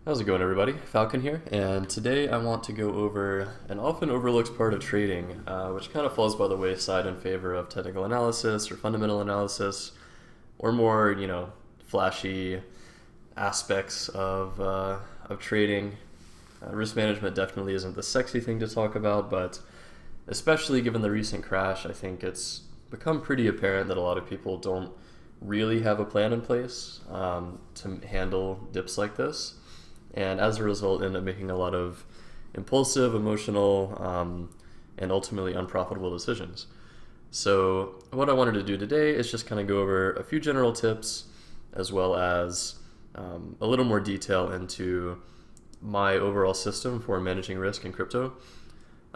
How's it going, everybody? Falcon here, and today I want to go over an often overlooked part of trading, which kind of falls by the wayside in favor of technical analysis or fundamental analysis, or more, flashy aspects of trading. Risk management definitely isn't the sexy thing to talk about, but especially given the recent crash, I think it's become pretty apparent that a lot of people don't really have a plan in place to handle dips like this, and as a result end up making a lot of impulsive, emotional, and ultimately unprofitable decisions. So what I wanted to do today is just kind of go over a few general tips as well as a little more detail into my overall system for managing risk in crypto.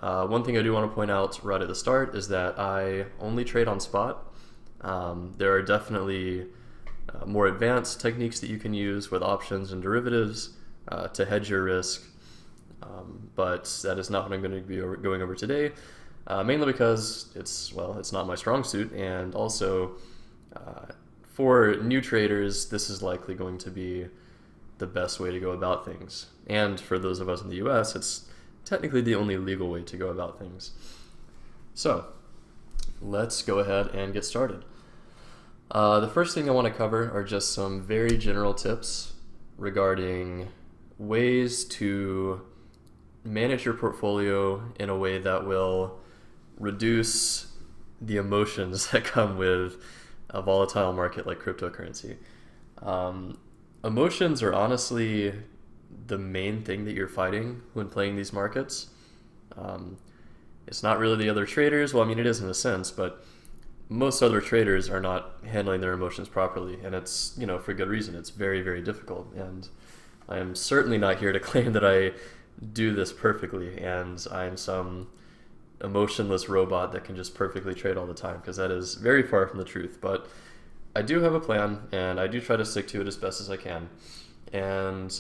One thing I do want to point out right at the start is that I only trade on spot. There are definitely more advanced techniques that you can use with options and derivatives to hedge your risk, but that is not what I'm going to be going over today, mainly because it's not my strong suit, and also for new traders, this is likely going to be the best way to go about things. And for those of us in the US, it's technically the only legal way to go about things. So let's go ahead and get started. The first thing I want to cover are just some very general tips regarding ways to manage your portfolio in a way that will reduce the emotions that come with a volatile market like cryptocurrency. Emotions are honestly the main thing that you're fighting when playing these markets. It's not really the other traders. Well, I mean, it is in a sense, but most other traders are not handling their emotions properly, and it's, for good reason. It's very, very difficult, and I am certainly not here to claim that I do this perfectly and I'm some emotionless robot that can just perfectly trade all the time, because that is very far from the truth. But I do have a plan, and I do try to stick to it as best as I can. And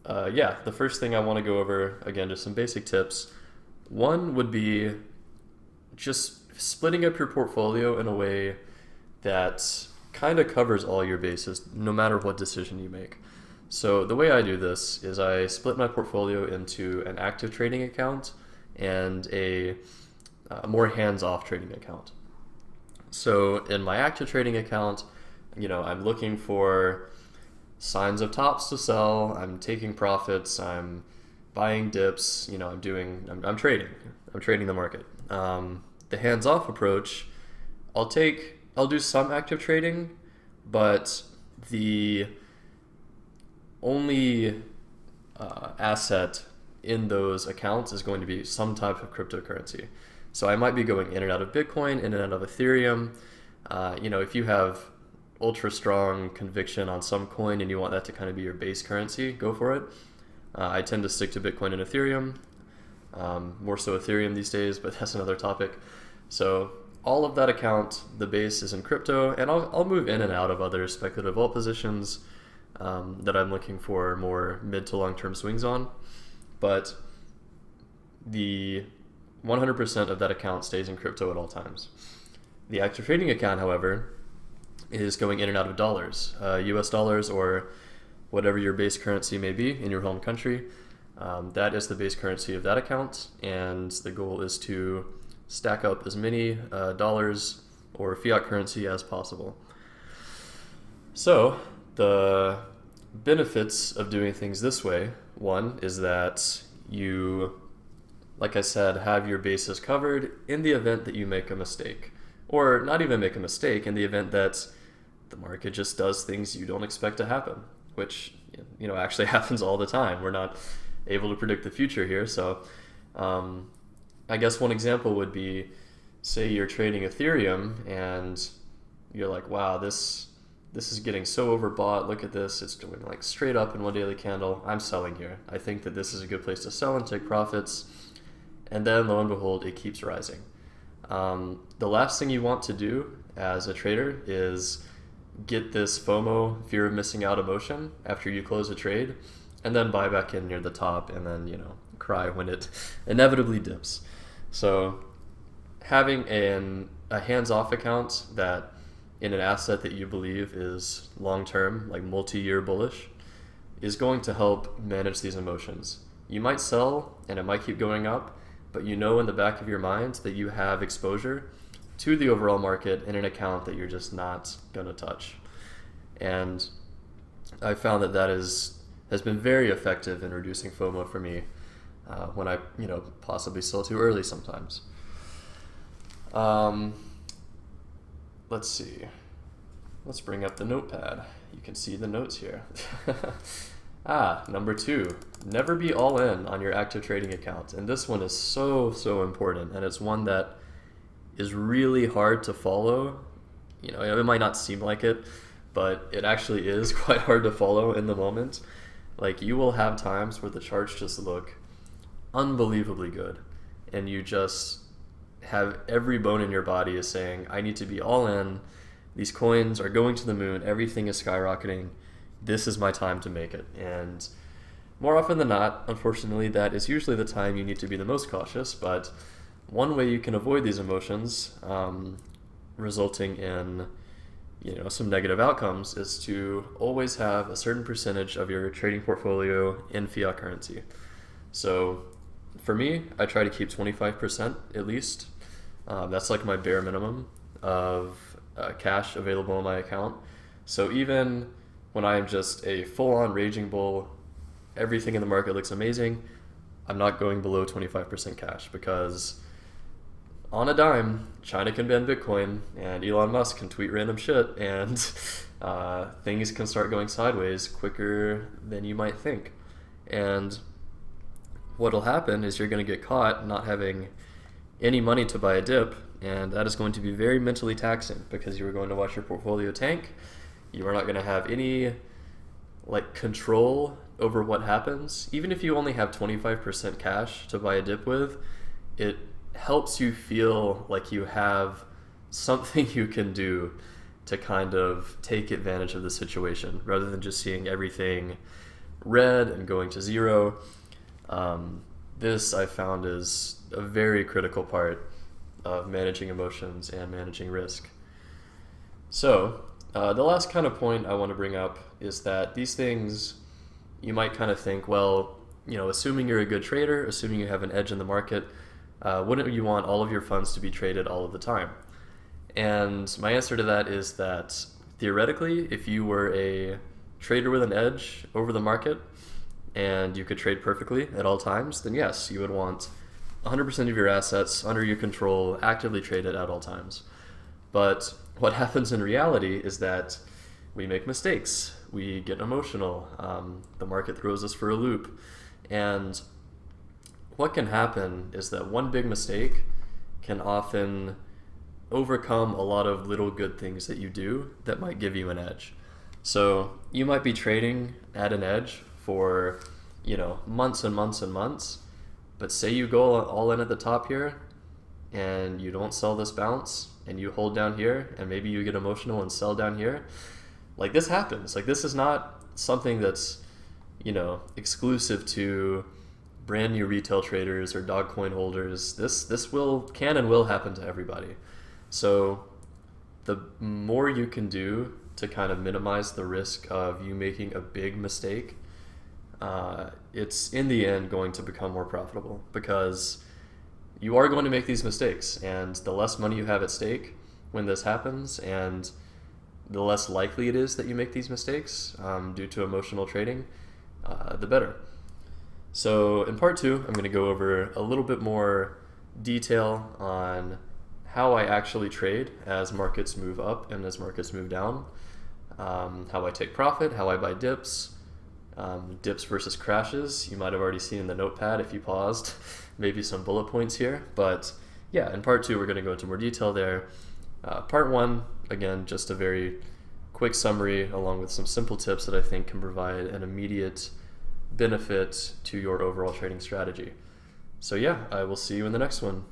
the first thing I want to go over, again, just some basic tips. One would be just splitting up your portfolio in a way that kind of covers all your bases, no matter what decision you make. So the way I do this is I split my portfolio into an active trading account and a more hands-off trading account. So in my active trading account, I'm looking for signs of tops to sell, I'm taking profits, I'm buying dips, I'm trading. I'm trading the market. The hands-off approach, I'll do some active trading, but the only asset in those accounts is going to be some type of cryptocurrency. So I might be going in and out of Bitcoin, in and out of Ethereum. If you have ultra strong conviction on some coin and you want that to kind of be your base currency, go for it. I tend to stick to Bitcoin and Ethereum, more so Ethereum these days, but that's another topic. So all of that account, the base is in crypto, and I'll move in and out of other speculative alt positions that I'm looking for more mid to long term swings on. But the 100% of that account stays in crypto at all times. The active trading account, however, is going in and out of dollars, US dollars, or whatever your base currency may be in your home country. That is the base currency of that account, and the goal is to stack up as many dollars or fiat currency as possible. So the benefits of doing things this way, one is that you, like I said, have your bases covered in the event that you make a mistake, or not even make a mistake, in the event that the market just does things you don't expect to happen, which actually happens all the time. We're not able to predict the future here. So I guess one example would be, say you're trading Ethereum and you're like, wow, this is getting so overbought. Look at this. It's doing like straight up in one daily candle. I'm selling here. I think that this is a good place to sell and take profits. And then lo and behold, it keeps rising. The last thing you want to do as a trader is get this FOMO, fear of missing out emotion, after you close a trade, and then buy back in near the top and then, cry when it inevitably dips. So having a hands-off account that in an asset that you believe is long-term, like multi-year bullish, is going to help manage these emotions. You might sell and it might keep going up, but you know in the back of your mind that you have exposure to the overall market in an account that you're just not going to touch. And I found that has been very effective in reducing FOMO for me when I possibly sell too early sometimes. Let's see. Let's bring up the notepad. You can see the notes here. Number 2, never be all in on your active trading account. And this one is so important, and it's one that is really hard to follow. It might not seem like it, but it actually is quite hard to follow in the moment. Like, you will have times where the charts just look unbelievably good, and you just have every bone in your body is saying, I need to be all in. These coins are going to the moon. Everything is skyrocketing. This is my time to make it. And more often than not, unfortunately, that is usually the time you need to be the most cautious. But one way you can avoid these emotions resulting in some negative outcomes is to always have a certain percentage of your trading portfolio in fiat currency. So for me, I try to keep 25% at least. That's like my bare minimum of cash available in my account. So even when I am just a full-on raging bull, everything in the market looks amazing, I'm not going below 25% cash, because on a dime, China can ban Bitcoin and Elon Musk can tweet random shit, and things can start going sideways quicker than you might think. And what'll happen is you're going to get caught not having any money to buy a dip, and that is going to be very mentally taxing, because you are going to watch your portfolio tank. You are not going to have any control over what happens. Even if you only have 25% cash to buy a dip with, it helps you feel like you have something you can do to kind of take advantage of the situation, rather than just seeing everything red and going to zero. This I found is a very critical part of managing emotions and managing risk. So the last kind of point I want to bring up is that these things, you might kind of think, well, assuming you're a good trader, assuming you have an edge in the market, wouldn't you want all of your funds to be traded all of the time? And my answer to that is that theoretically, if you were a trader with an edge over the market and you could trade perfectly at all times, then yes, you would want 100% of your assets under your control, actively traded at all times. But what happens in reality is that we make mistakes, we get emotional, the market throws us for a loop, and what can happen is that one big mistake can often overcome a lot of little good things that you do that might give you an edge. So you might be trading at an edge for months and months and months, but say you go all in at the top here and you don't sell this bounce and you hold down here, and maybe you get emotional and sell down here. This happens. This is not something that's exclusive to brand new retail traders or dog coin holders. This can and will happen to everybody. So the more you can do to kind of minimize the risk of you making a big mistake, it's in the end going to become more profitable, because you are going to make these mistakes, and the less money you have at stake when this happens, and the less likely it is that you make these mistakes due to emotional trading, the better. So in part 2, I'm going to go over a little bit more detail on how I actually trade as markets move up and as markets move down, how I take profit, how I buy dips, dips versus crashes. You might have already seen in the notepad if you paused, maybe some bullet points here. But yeah, in part 2, we're going to go into more detail there. Part 1, again, just a very quick summary along with some simple tips that I think can provide an immediate benefit to your overall trading strategy. So yeah, I will see you in the next one.